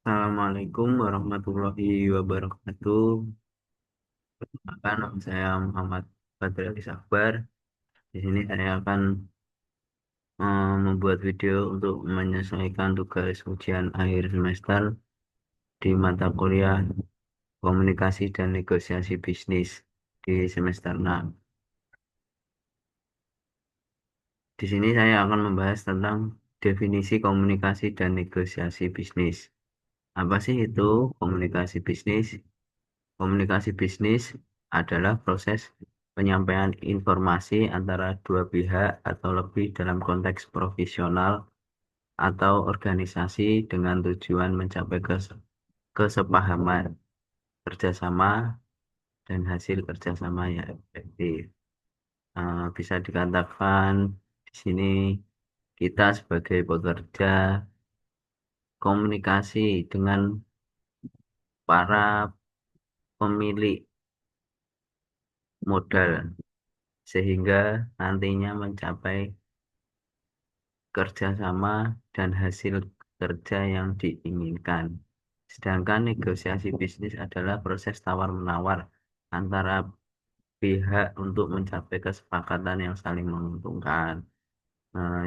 Assalamualaikum warahmatullahi wabarakatuh. Perkenalkan, nama saya Muhammad Badri Ali Akbar. Di sini saya akan membuat video untuk menyesuaikan tugas ujian akhir semester di mata kuliah Komunikasi dan Negosiasi Bisnis di semester 6. Di sini saya akan membahas tentang definisi komunikasi dan negosiasi bisnis. Apa sih itu komunikasi bisnis? Komunikasi bisnis adalah proses penyampaian informasi antara dua pihak atau lebih dalam konteks profesional atau organisasi dengan tujuan mencapai kesepahaman, kerjasama, dan hasil kerjasama yang efektif. Bisa dikatakan di sini kita sebagai pekerja komunikasi dengan para pemilik modal sehingga nantinya mencapai kerjasama dan hasil kerja yang diinginkan. Sedangkan negosiasi bisnis adalah proses tawar-menawar antara pihak untuk mencapai kesepakatan yang saling menguntungkan.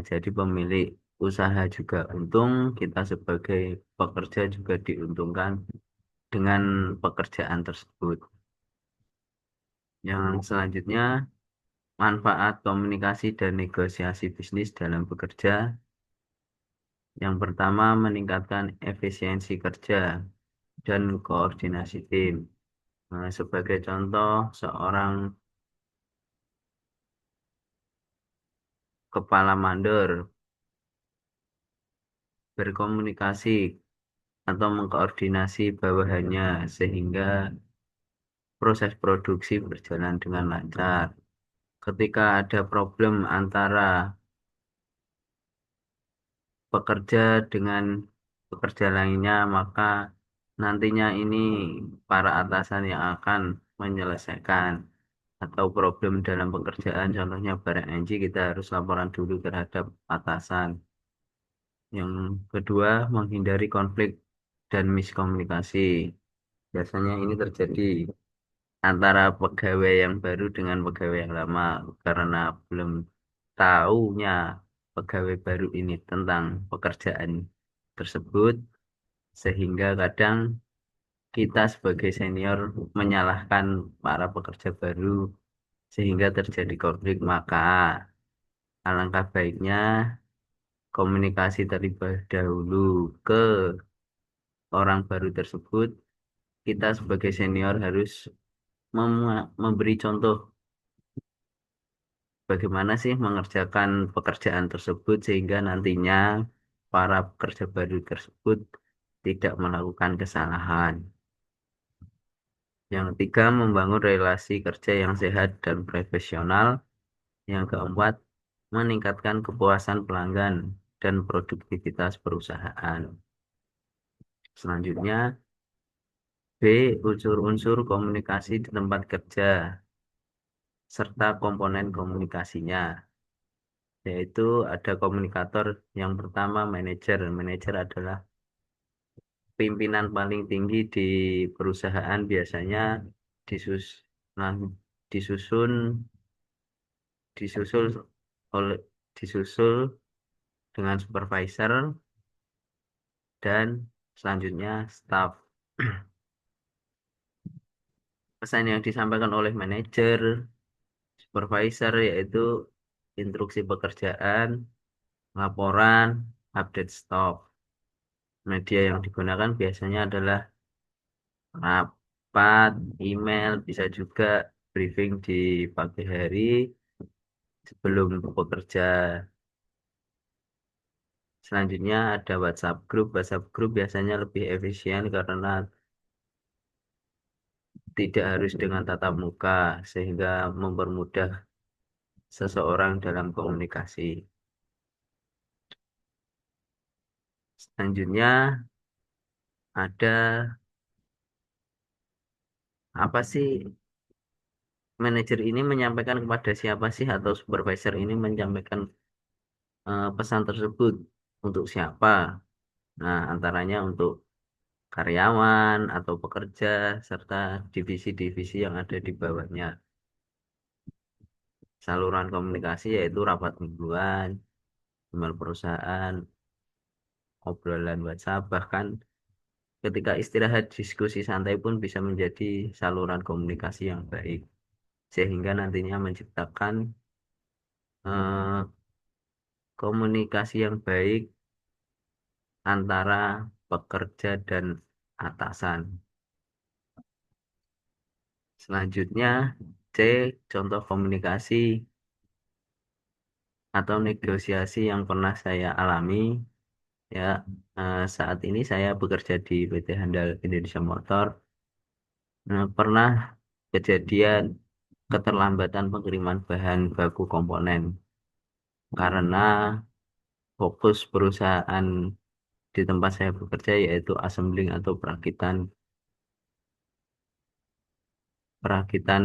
Jadi pemilik usaha juga untung, kita sebagai pekerja juga diuntungkan dengan pekerjaan tersebut. Yang selanjutnya, manfaat komunikasi dan negosiasi bisnis dalam bekerja. Yang pertama, meningkatkan efisiensi kerja dan koordinasi tim. Sebagai contoh, seorang kepala mandor berkomunikasi atau mengkoordinasi bawahannya sehingga proses produksi berjalan dengan lancar. Ketika ada problem antara pekerja dengan pekerja lainnya, maka nantinya ini para atasan yang akan menyelesaikan atau problem dalam pekerjaan, contohnya barang NG, kita harus laporan dulu terhadap atasan. Yang kedua, menghindari konflik dan miskomunikasi. Biasanya ini terjadi antara pegawai yang baru dengan pegawai yang lama karena belum tahunya pegawai baru ini tentang pekerjaan tersebut, sehingga kadang kita sebagai senior menyalahkan para pekerja baru sehingga terjadi konflik. Maka alangkah baiknya komunikasi terlebih dahulu ke orang baru tersebut. Kita sebagai senior harus memberi contoh bagaimana sih mengerjakan pekerjaan tersebut sehingga nantinya para pekerja baru tersebut tidak melakukan kesalahan. Yang ketiga, membangun relasi kerja yang sehat dan profesional. Yang keempat, meningkatkan kepuasan pelanggan dan produktivitas perusahaan. Selanjutnya, B. Unsur-unsur komunikasi di tempat kerja serta komponen komunikasinya. Yaitu ada komunikator yang pertama manajer. Manajer adalah pimpinan paling tinggi di perusahaan, biasanya disus, nah, disusun disusul oleh disusul dengan supervisor dan selanjutnya staff. Pesan yang disampaikan oleh manajer, supervisor yaitu instruksi pekerjaan, laporan, update stok. Media yang digunakan biasanya adalah rapat, email, bisa juga briefing di pagi hari sebelum bekerja. Selanjutnya ada WhatsApp group. WhatsApp group biasanya lebih efisien karena tidak harus dengan tatap muka sehingga mempermudah seseorang dalam komunikasi. Selanjutnya ada apa sih, manajer ini menyampaikan kepada siapa sih atau supervisor ini menyampaikan pesan tersebut untuk siapa? Nah, antaranya untuk karyawan atau pekerja serta divisi-divisi yang ada di bawahnya. Saluran komunikasi yaitu rapat mingguan, email perusahaan, obrolan WhatsApp, bahkan ketika istirahat diskusi santai pun bisa menjadi saluran komunikasi yang baik, sehingga nantinya menciptakan eh, komunikasi yang baik antara pekerja dan atasan. Selanjutnya, C. Contoh komunikasi atau negosiasi yang pernah saya alami. Ya, saat ini saya bekerja di PT Handal Indonesia Motor. Pernah kejadian keterlambatan pengiriman bahan baku komponen karena fokus perusahaan di tempat saya bekerja yaitu assembling atau perakitan perakitan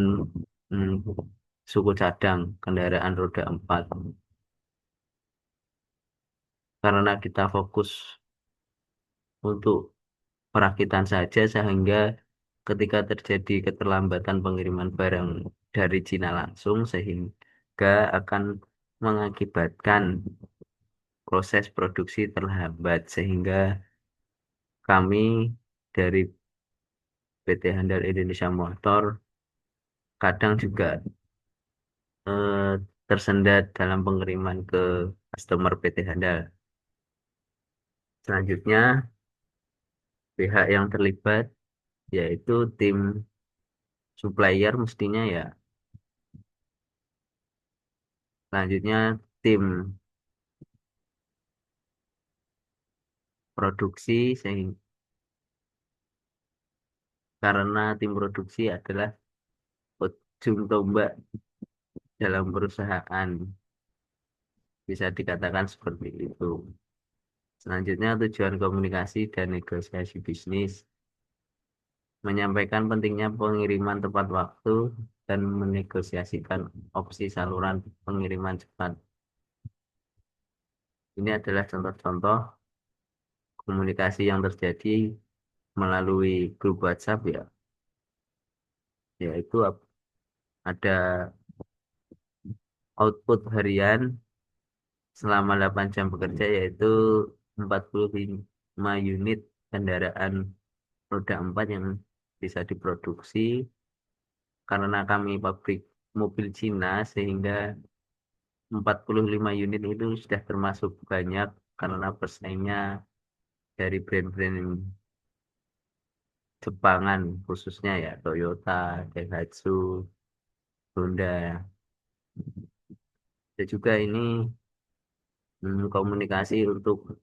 hmm, suku cadang kendaraan roda 4. Karena kita fokus untuk perakitan saja sehingga ketika terjadi keterlambatan pengiriman barang dari Cina langsung sehingga akan mengakibatkan proses produksi terhambat sehingga kami dari PT Handal Indonesia Motor kadang juga eh, tersendat dalam pengiriman ke customer PT Handal. Selanjutnya, pihak yang terlibat yaitu tim supplier mestinya ya. Selanjutnya, tim produksi sehingga karena tim produksi adalah ujung tombak dalam perusahaan, bisa dikatakan seperti itu. Selanjutnya, tujuan komunikasi dan negosiasi bisnis menyampaikan pentingnya pengiriman tepat waktu dan menegosiasikan opsi saluran pengiriman cepat. Ini adalah contoh-contoh komunikasi yang terjadi melalui grup WhatsApp ya, yaitu ada output harian selama 8 jam bekerja yaitu 45 unit kendaraan roda 4 yang bisa diproduksi karena kami pabrik mobil Cina sehingga 45 unit itu sudah termasuk banyak karena pesaingnya dari brand-brand Jepangan khususnya ya Toyota, Daihatsu, Honda. Ada juga ini komunikasi untuk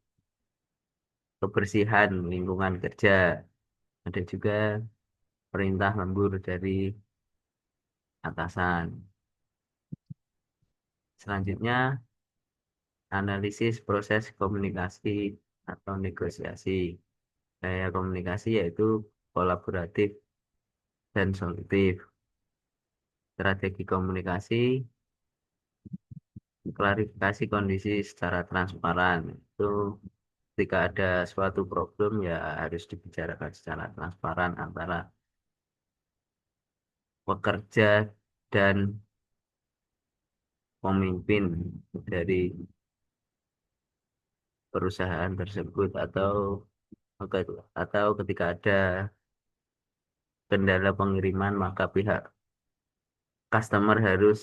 kebersihan lingkungan kerja. Ada juga perintah lembur dari atasan. Selanjutnya, analisis proses komunikasi atau negosiasi. Gaya komunikasi yaitu kolaboratif dan solutif. Strategi komunikasi, klarifikasi kondisi secara transparan. Itu ketika ada suatu problem ya harus dibicarakan secara transparan antara pekerja dan pemimpin dari perusahaan tersebut atau ketika ada kendala pengiriman maka pihak customer harus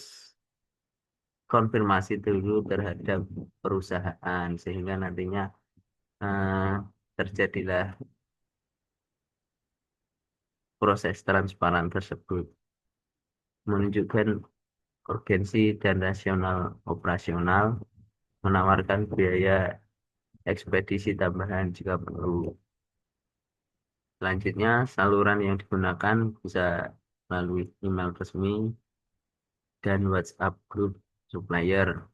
konfirmasi dulu terhadap perusahaan sehingga nantinya eh, terjadilah proses transparan tersebut menunjukkan urgensi dan rasional operasional menawarkan biaya ekspedisi tambahan jika perlu. Selanjutnya, saluran yang digunakan bisa melalui email resmi dan WhatsApp grup supplier.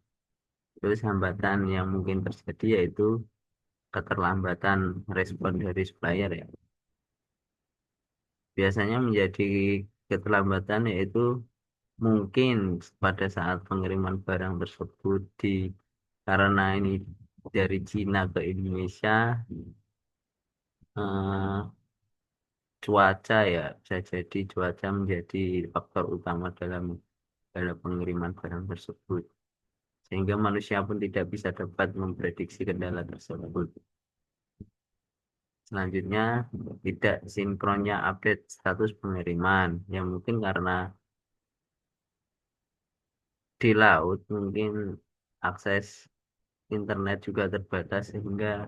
Terus hambatan yang mungkin terjadi yaitu keterlambatan respon dari supplier ya. Biasanya menjadi keterlambatan yaitu mungkin pada saat pengiriman barang tersebut karena ini dari Cina ke Indonesia cuaca ya, bisa jadi cuaca menjadi faktor utama dalam pengiriman barang tersebut. Sehingga manusia pun tidak bisa dapat memprediksi kendala tersebut. Selanjutnya, tidak sinkronnya update status pengiriman. Yang mungkin karena di laut mungkin akses internet juga terbatas sehingga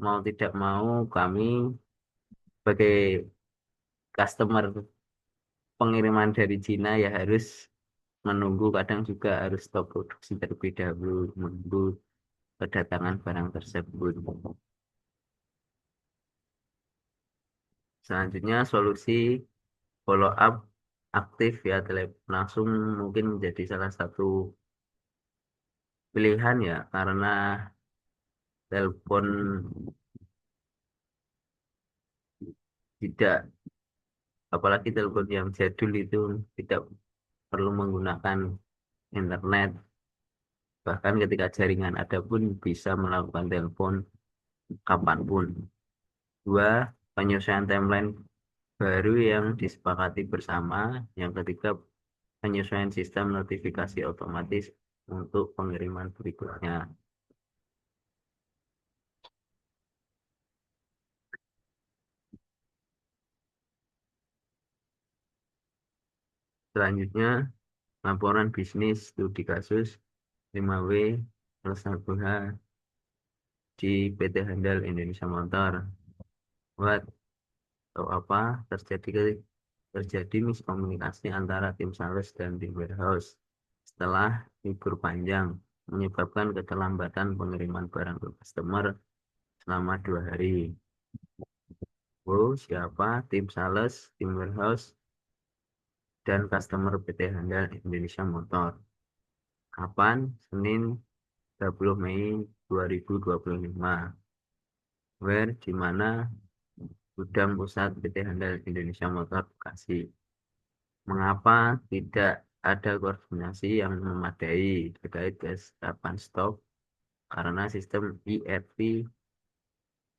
mau tidak mau kami sebagai customer pengiriman dari Cina ya harus menunggu, kadang juga harus stop produksi terlebih dahulu menunggu kedatangan barang tersebut. Selanjutnya solusi follow up aktif ya telepon langsung mungkin menjadi salah satu pilihan ya karena telepon tidak, apalagi telepon yang jadul itu tidak perlu menggunakan internet, bahkan ketika jaringan ada pun bisa melakukan telepon kapanpun. Dua, penyesuaian timeline baru yang disepakati bersama. Yang ketiga, penyesuaian sistem notifikasi otomatis untuk pengiriman berikutnya. Selanjutnya, laporan bisnis studi kasus 5W plus 1H di PT Handal Indonesia Motor. Buat atau apa terjadi miskomunikasi antara tim sales dan tim warehouse setelah libur panjang menyebabkan keterlambatan pengiriman barang ke customer selama 2 hari. Siapa? Tim sales, tim warehouse, dan customer PT Handal Indonesia Motor. Kapan? Senin 30 Mei 2025. Where? Di mana? Gudang Pusat PT Handal Indonesia Motor Bekasi. Mengapa tidak ada koordinasi yang memadai terkait kesiapan stok? Karena sistem ERP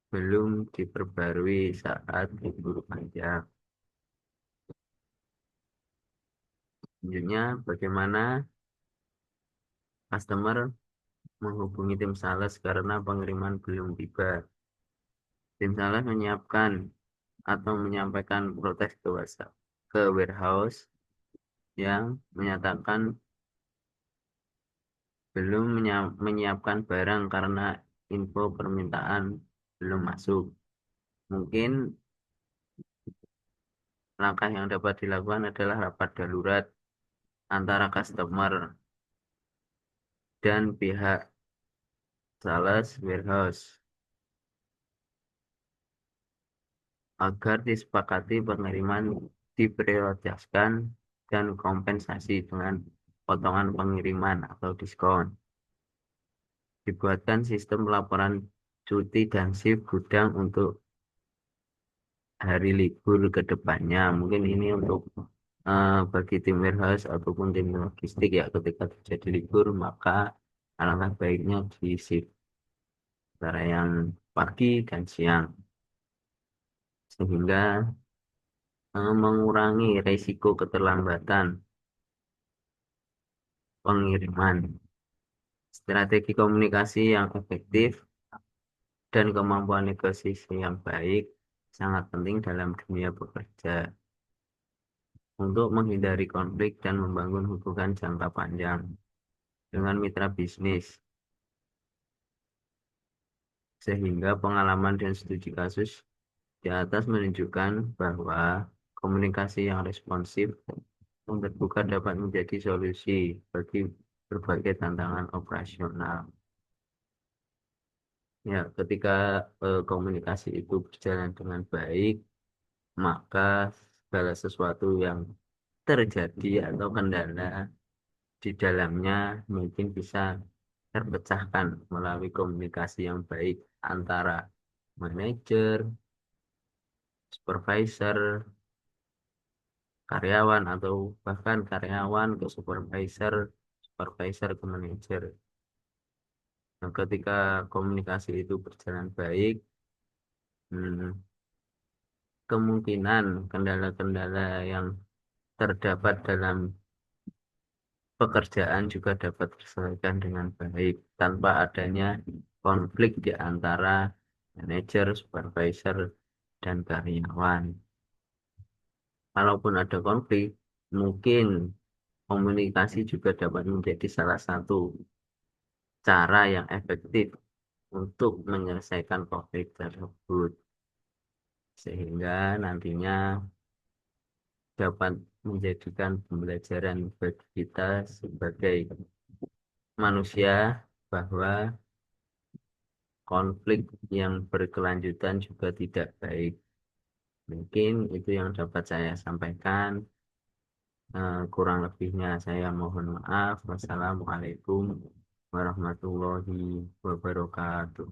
belum diperbarui saat libur panjang. Selanjutnya, bagaimana customer menghubungi tim sales karena pengiriman belum tiba? Tim sales menyiapkan atau menyampaikan protes ke WhatsApp ke warehouse yang menyatakan belum menyiapkan barang karena info permintaan belum masuk. Mungkin langkah yang dapat dilakukan adalah rapat darurat antara customer dan pihak sales warehouse agar disepakati pengiriman diprioritaskan dan kompensasi dengan potongan pengiriman atau diskon. Dibuatkan sistem laporan cuti dan shift gudang untuk hari libur ke depannya. Mungkin ini untuk bagi tim warehouse ataupun tim logistik ya ketika terjadi libur maka alangkah baiknya di shift antara yang pagi dan siang sehingga mengurangi risiko keterlambatan pengiriman. Strategi komunikasi yang efektif dan kemampuan negosiasi yang baik sangat penting dalam dunia bekerja untuk menghindari konflik dan membangun hubungan jangka panjang dengan mitra bisnis. Sehingga pengalaman dan studi kasus di atas menunjukkan bahwa komunikasi yang responsif dan terbuka dapat menjadi solusi bagi berbagai tantangan operasional. Ya, ketika komunikasi itu berjalan dengan baik, maka segala sesuatu yang terjadi atau kendala di dalamnya mungkin bisa terpecahkan melalui komunikasi yang baik antara manajer, supervisor, karyawan, atau bahkan karyawan ke supervisor, supervisor ke manajer. Nah, ketika komunikasi itu berjalan baik, hmm, kemungkinan kendala-kendala yang terdapat dalam pekerjaan juga dapat terselesaikan dengan baik tanpa adanya konflik di antara manajer, supervisor, dan karyawan. Kalaupun ada konflik, mungkin komunikasi juga dapat menjadi salah satu cara yang efektif untuk menyelesaikan konflik tersebut, sehingga nantinya dapat menjadikan pembelajaran bagi kita sebagai manusia bahwa konflik yang berkelanjutan juga tidak baik. Mungkin itu yang dapat saya sampaikan. Kurang lebihnya saya mohon maaf. Wassalamualaikum warahmatullahi wabarakatuh.